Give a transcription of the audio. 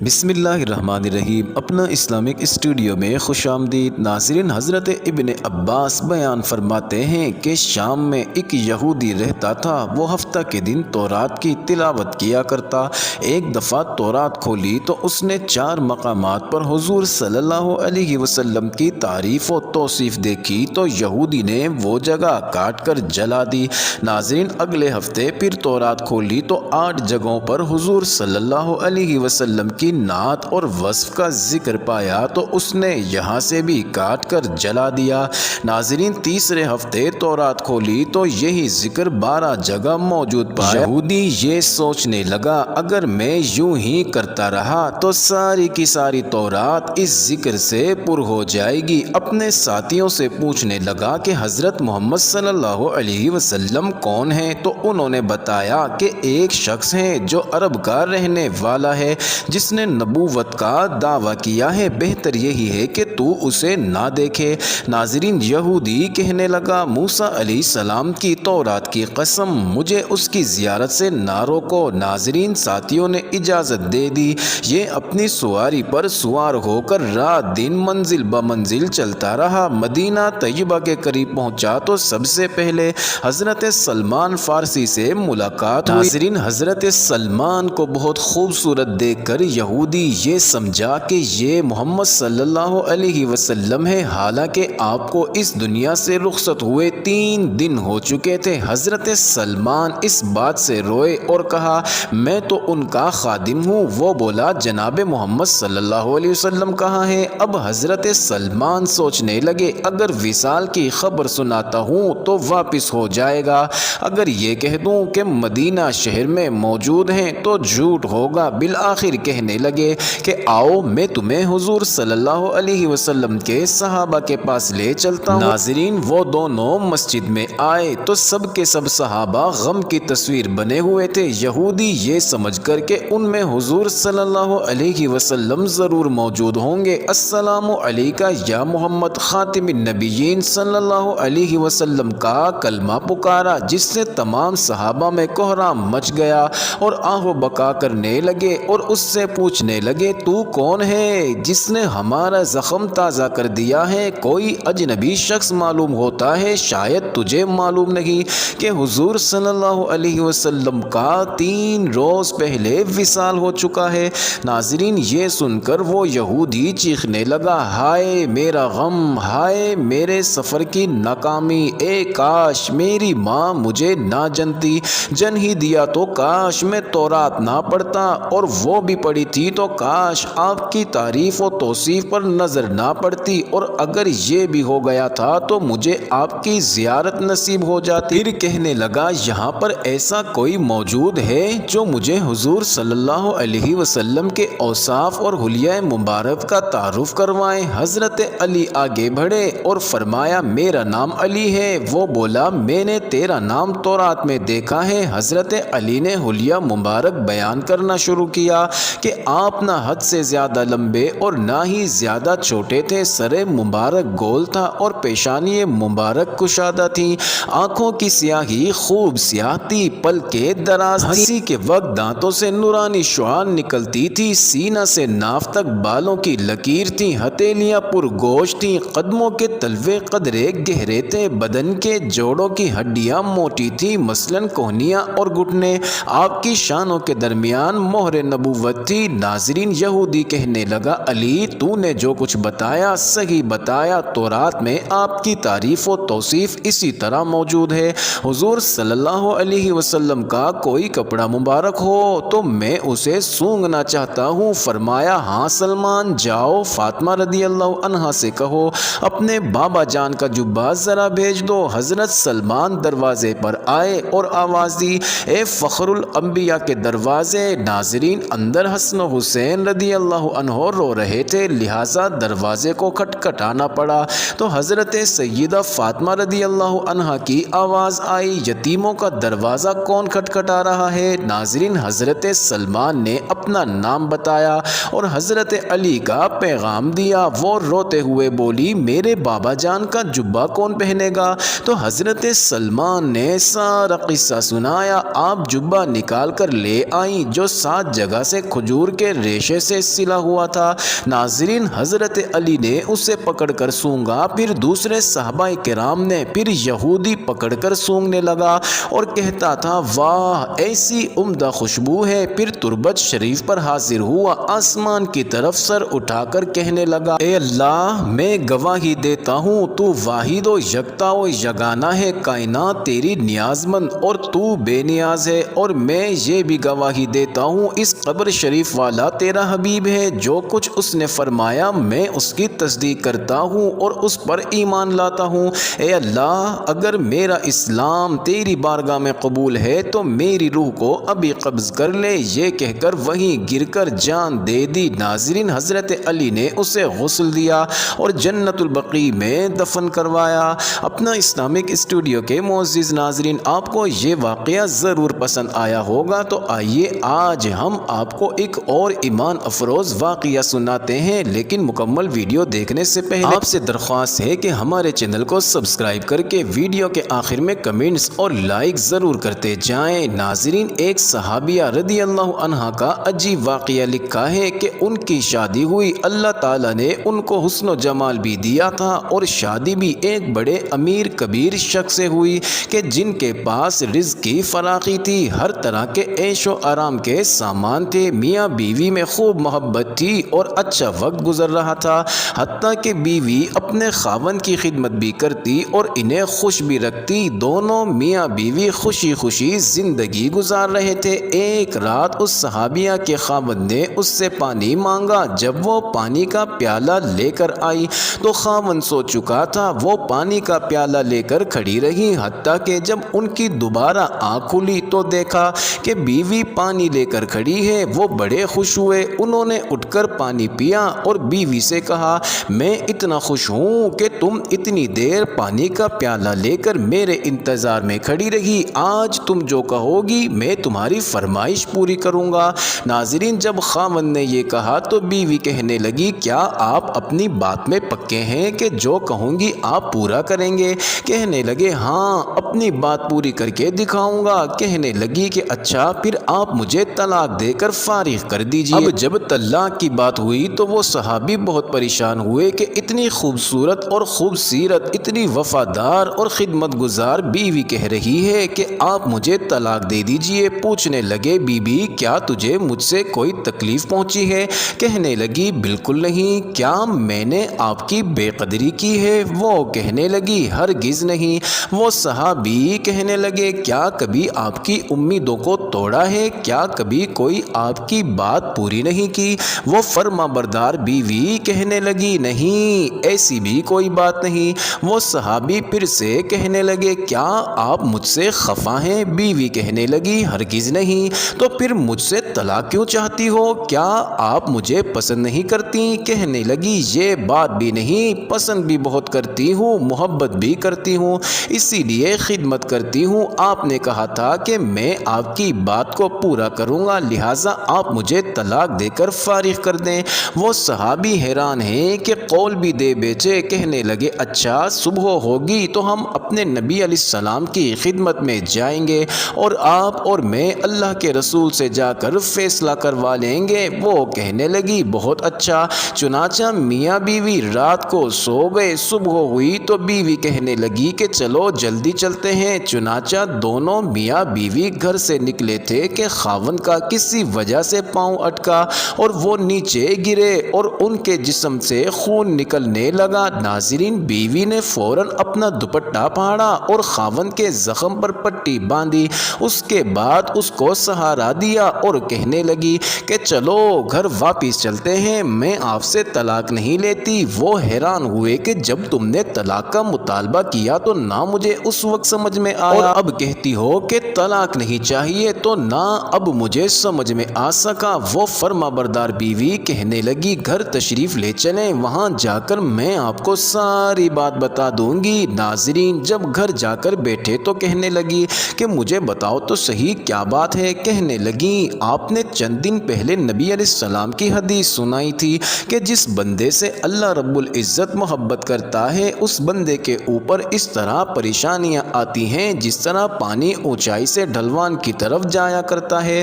بسم اللہ الرحمن الرحیم۔ اپنا اسلامک اسٹوڈیو میں خوش آمدید ناظرین۔ حضرت ابن عباس بیان فرماتے ہیں کہ شام میں ایک یہودی رہتا تھا، وہ ہفتہ کے دن تورات کی تلاوت کیا کرتا۔ ایک دفعہ تورات کھولی تو اس نے 4 مقامات پر حضور صلی اللہ علیہ وسلم کی تعریف و توصیف دیکھی تو یہودی نے وہ جگہ کاٹ کر جلا دی۔ ناظرین، اگلے ہفتے پھر تورات کھولی تو 8 جگہوں پر حضور صلی اللہ علیہ وسلم کی نعت اور وصف کا ذکر پایا تو اس نے یہاں سے بھی کاٹ کر جلا دیا۔ ناظرین، تیسرے ہفتے تورات کھولی تو یہی ذکر 12 جگہ موجود پایا۔ یہودی یہ سوچنے لگا اگر میں یوں ہی کرتا رہا تو ساری کی ساری تورات اس ذکر سے پر ہو جائے گی۔ اپنے ساتھیوں سے پوچھنے لگا کہ حضرت محمد صلی اللہ علیہ وسلم کون ہیں؟ تو انہوں نے بتایا کہ ایک شخص ہے جو عرب کا رہنے والا ہے، جس نے نبوت کا دعویٰ کیا ہے، بہتر یہی ہے کہ تو اسے نہ دیکھے۔ ناظرین، یہودی کہنے لگا موسیٰ علیہ السلام کی تورات کی قسم، مجھے اس کی زیارت سے نہ روکو۔ ناظرین، ساتھیوں نے اجازت دے دی۔ یہ اپنی سواری پر سوار ہو کر رات دن منزل بمنزل چلتا رہا۔ مدینہ طیبہ کے قریب پہنچا تو سب سے پہلے حضرت سلمان فارسی سے ملاقات ہوئی۔ ناظرین، حضرت سلمان کو بہت خوبصورت دیکھ کر یہودی یہ سمجھا کہ یہ محمد صلی اللہ علیہ وسلم ہے، حالانکہ آپ کو اس دنیا سے رخصت ہوئے 3 دن ہو چکے تھے۔ حضرت سلمان اس بات سے روئے اور کہا میں تو ان کا خادم ہوں۔ وہ بولا جناب محمد صلی اللہ علیہ وسلم کہاں ہیں؟ اب حضرت سلمان سوچنے لگے اگر وصال کی خبر سناتا ہوں تو واپس ہو جائے گا، اگر یہ کہہ دوں کہ مدینہ شہر میں موجود ہیں تو جھوٹ ہوگا۔ بالآخر کہنے لگے کہ آؤ میں تمہیں حضور صلی اللہ علیہ وسلم کے صحابہ کے پاس لے چلتا ہوں۔ ناظرین، وہ دونوں مسجد میں آئے تو سب کے سب صحابہ غم کی تصویر بنے ہوئے تھے۔ یہودی یہ سمجھ کر کہ ان میں حضور صلی اللہ علیہ وسلم ضرور موجود ہوں گے، السلام علیکہ یا محمد خاتم النبیین صلی اللہ علیہ وسلم کا کلمہ پکارا، جس سے تمام صحابہ میں کوہرام مچ گیا اور آہ و بکا کرنے لگے اور اس سے پوچھنے لگے تو کون ہے جس نے ہمارا زخم تازہ کر دیا ہے؟ کوئی اجنبی شخص معلوم ہوتا ہے، شاید تجھے معلوم نہیں کہ حضور صلی اللہ علیہ وسلم کا 3 روز پہلے وصال ہو چکا ہے۔ ناظرین، یہ سن کر وہ یہودی چیخنے لگا ہائے میرا غم، ہائے میرے سفر کی ناکامی، اے کاش میری ماں مجھے نہ جنتی، جن ہی دیا تو کاش میں تورات نہ پڑھتا، اور وہ بھی پڑھی تھی تو کاش آپ کی تعریف و توصیف پر نظر نہ پڑتی، اور اگر یہ بھی ہو گیا تھا تو مجھے آپ کی زیارت نصیب ہو جاتی۔ پھر کہنے لگا یہاں پر ایسا کوئی موجود ہے جو مجھے حضور صلی اللہ علیہ وسلم کے اوصاف اور حلیہ مبارک کا تعارف کروائیں؟ حضرت علی آگے بڑھے اور فرمایا میرا نام علی ہے۔ وہ بولا میں نے تیرا نام تورات میں دیکھا ہے۔ حضرت علی نے حلیہ مبارک بیان کرنا شروع کیا کہ آپ نہ حد سے زیادہ لمبے اور نہ ہی زیادہ چھوٹے تھے، سر مبارک گول تھا اور پیشانی مبارک کشادہ تھی، آنکھوں کی سیاہی خوب سیاہ تھی، پلکیں دراز تھیں، ہنسی کے وقت دانتوں سے نورانی شعاع نکلتی تھی، سینہ سے ناف تک بالوں کی لکیر تھی، ہتھیلیاں پر گوشت تھیں، قدموں کے تلوے قدرے گہرے تھے، بدن کے جوڑوں کی ہڈیاں موٹی تھی، مثلاً کوہنیاں اور گھٹنے، آپ کی شانوں کے درمیان مہر نبوت تھی۔ ناظرین، یہودی کہنے لگا علی تو نے جو کچھ بتایا صحیح بتایا، تورات میں آپ کی تعریف و توصیف اسی طرح موجود ہے۔ حضور صلی اللہ علیہ وسلم کا کوئی کپڑا مبارک ہو تو میں اسے سونگنا چاہتا ہوں۔ فرمایا ہاں سلمان، جاؤ فاطمہ رضی اللہ عنہا سے کہو اپنے بابا جان کا جبہ ذرا بھیج دو۔ حضرت سلمان دروازے پر آئے اور آواز دی اے فخر الانبیاء کے دروازے۔ ناظرین، اندر حسن و حسین رضی اللہ عنہ رو رہے تھے، لہٰذا دروازے کو کھٹکھٹانا پڑا تو حضرت سیدہ فاطمہ رضی اللہ عنہا کی آواز آئی یتیموں کا دروازہ کون کھٹکھٹا رہا ہے؟ ناظرین، حضرت سلمان نے اپنا نام بتایا اور حضرت علی کا پیغام دیا۔ وہ روتے ہوئے بولی میرے بابا جان کا جبہ کون پہنے گا؟ تو حضرت سلمان نے سارا قصہ سنایا۔ آپ جبہ نکال کر لے آئیں جو 7 جگہ سے کھجور کھجور کے ریشے سے سلا ہوا تھا۔ ناظرین، حضرت علی نے اسے پکڑ کر سونگا، پھر دوسرے صحابہ کرام نے، پھر یہودی پکڑ کر سونگنے لگا اور کہتا تھا واہ ایسی عمدہ خوشبو ہے۔ پھر تربت شریف پر حاضر ہوا، آسمان کی طرف سر اٹھا کر کہنے لگا اے اللہ، میں گواہی دیتا ہوں تو واحد و یکتا و یگانہ ہے، کائنات تیری نیاز مند اور تو بے نیاز ہے، اور میں یہ بھی گواہی دیتا ہوں اس قبر شریف والا تیرا حبیب ہے، جو کچھ اس نے فرمایا میں اس کی تصدیق کرتا ہوں اور اس پر ایمان لاتا ہوں۔ اے اللہ، اگر میرا اسلام تیری بارگاہ میں قبول ہے تو میری روح کو ابھی قبض کر لے۔ یہ کہہ کر وہیں گر کر جان دے دی۔ ناظرین، حضرت علی نے اسے غسل دیا اور جنت البقیع میں دفن کروایا۔ اپنا اسلامک اسٹوڈیو کے معزز ناظرین، آپ کو یہ واقعہ ضرور پسند آیا ہوگا، تو آئیے آج ہم آپ کو ایک اور ایمان افروز واقعہ سناتے ہیں، لیکن مکمل ویڈیو دیکھنے سے پہلے آپ سے درخواست ہے کہ ہمارے چینل کو سبسکرائب کر کے ویڈیو کے آخر میں کمنٹس اور لائک ضرور کرتے جائیں۔ ناظرین، ایک صحابیہ رضی اللہ عنہا کا عجیب واقعہ لکھا ہے کہ ان کی شادی ہوئی، اللہ تعالیٰ نے ان کو حسن و جمال بھی دیا تھا، اور شادی بھی ایک بڑے امیر کبیر شخص سے ہوئی کہ جن کے پاس رزق کی فراخی تھی، ہر طرح کے عیش و آرام کے سامان تھے، میاں بیوی میں خوب محبت تھی اور اچھا وقت گزر رہا تھا، حتیٰ کہ بیوی اپنے خاوند کی خدمت بھی کرتی اور انہیں خوش بھی رکھتی۔ دونوں میاں بیوی خوشی خوشی زندگی گزار رہے تھے۔ ایک رات اس صحابیہ کے خاوند نے اس سے پانی مانگا۔ جب وہ پانی کا پیالہ لے کر آئی تو خاوند سو چکا تھا، وہ پانی کا پیالہ لے کر کھڑی رہی، حتیٰ کہ جب ان کی دوبارہ آنکھ کھلی تو دیکھا کہ بیوی پانی لے کر کھڑی ہے۔ وہ بڑے خوش ہوئے، انہوں نے اٹھ کر پانی پیا اور بیوی سے کہا میں اتنا خوش ہوں کہ تم اتنی دیر پانی کا پیالہ لے کر میرے انتظار میں کھڑی رہی، آج تم جو کہو گی میں تمہاری فرمائش پوری کروں گا۔ ناظرین، جب خاوند نے یہ کہا تو بیوی کہنے لگی کیا آپ اپنی بات میں پکے ہیں کہ جو کہوں گی آپ پورا کریں گے؟ کہنے لگے ہاں، اپنی بات پوری کر کے دکھاؤں گا۔ کہنے لگی کہ اچھا، پھر آپ مجھے طلاق دے کر فارغ کر دیجئے۔ اب جب طلاق کی بات ہوئی تو وہ صحابی بہت پریشان ہوئے کہ اتنی خوبصورت اور خوبصیرت، اتنی وفادار اور خدمت گزار بیوی کہہ رہی ہے کہ آپ مجھے طلاق دے دیجئے۔ پوچھنے لگے بی بی کیا تجھے مجھ سے کوئی تکلیف پہنچی ہے؟ کہنے لگی بالکل نہیں، کیا میں نے آپ کی بے قدری کی ہے؟ وہ کہنے لگی ہرگز نہیں۔ وہ صحابی کہنے لگے کیا کبھی آپ کی امیدوں کو توڑا ہے؟ کیا کبھی کوئی آپ کی بات پوری نہیں کی؟ وہ فرما بردار بیوی کہنے لگی نہیں، ایسی بھی کوئی بات نہیں۔ وہ صحابی پھر سے کہنے لگے کیا آپ مجھ سے خفا ہیں؟ بیوی کہنے لگی ہرگز نہیں۔ تو پھر مجھ سے طلاق کیوں چاہتی ہو؟ کیا آپ مجھے پسند نہیں کرتی؟ کہنے لگی یہ بات بھی نہیں، پسند بھی بہت کرتی ہوں، محبت بھی کرتی ہوں، اسی لیے خدمت کرتی ہوں۔ آپ نے کہا تھا کہ میں آپ کی بات کو پورا کروں گا، لہٰذا آپ مجھے طلاق دے کر فارغ کر دیں۔ وہ صحابی حیران ہیں کہ قول بھی دے بیچے۔ کہنے لگے اچھا، صبح ہوگی تو ہم اپنے نبی علیہ السلام کی خدمت میں جائیں گے اور آپ اور میں اللہ کے رسول سے جا کر فیصلہ کروا لیں گے۔ وہ کہنے لگی بہت اچھا۔ چنانچہ میاں بیوی رات کو سو گئے۔ صبح ہوئی تو بیوی کہنے لگی کہ چلو جلدی چلتے ہیں۔ چنانچہ دونوں میاں بیوی گھر سے نکلے تھے کہ خاوند کا کسی وجہ سے پاؤں اٹکا اور وہ نیچے گرے اور ان کے جسم سے خون نکلنے لگا۔ ناظرین، بیوی نے فوراً اپنا دوپٹہ پھاڑا اور خاوند کے زخم پر پٹی باندھی، اس کے بعد اس کو سہارا دیا اور کہنے لگی کہ چلو گھر واپس چلتے ہیں، میں آپ سے طلاق نہیں لیتی۔ وہ حیران ہوئے کہ جب تم نے طلاق کا مطالبہ کیا تو نہ مجھے اس وقت سمجھ میں آیا، اور اب کہتی ہو کہ طلاق نہیں چاہیے تو نہ اب مجھے سمجھ میں آ سکا۔ وہ فرما بردار بیوی کہنے لگی گھر تشریف لے چلیں، وہاں جا کر میں آپ کو ساری بات بتا دوں گی۔ ناظرین، جب گھر جا کر بیٹھے تو کہنے لگی کہ مجھے بتاؤ تو صحیح کیا بات ہے؟ کہنے لگی آپ نے چند دن پہلے نبی علیہ السلام کی حدیث سنائی تھی کہ جس بندے سے اللہ رب العزت محبت کرتا ہے اس بندے کے اوپر اس طرح پریشانیاں آتی ہیں جس طرح پانی اونچائی سے ڈھلوان کی طرف جایا کرتا ہے۔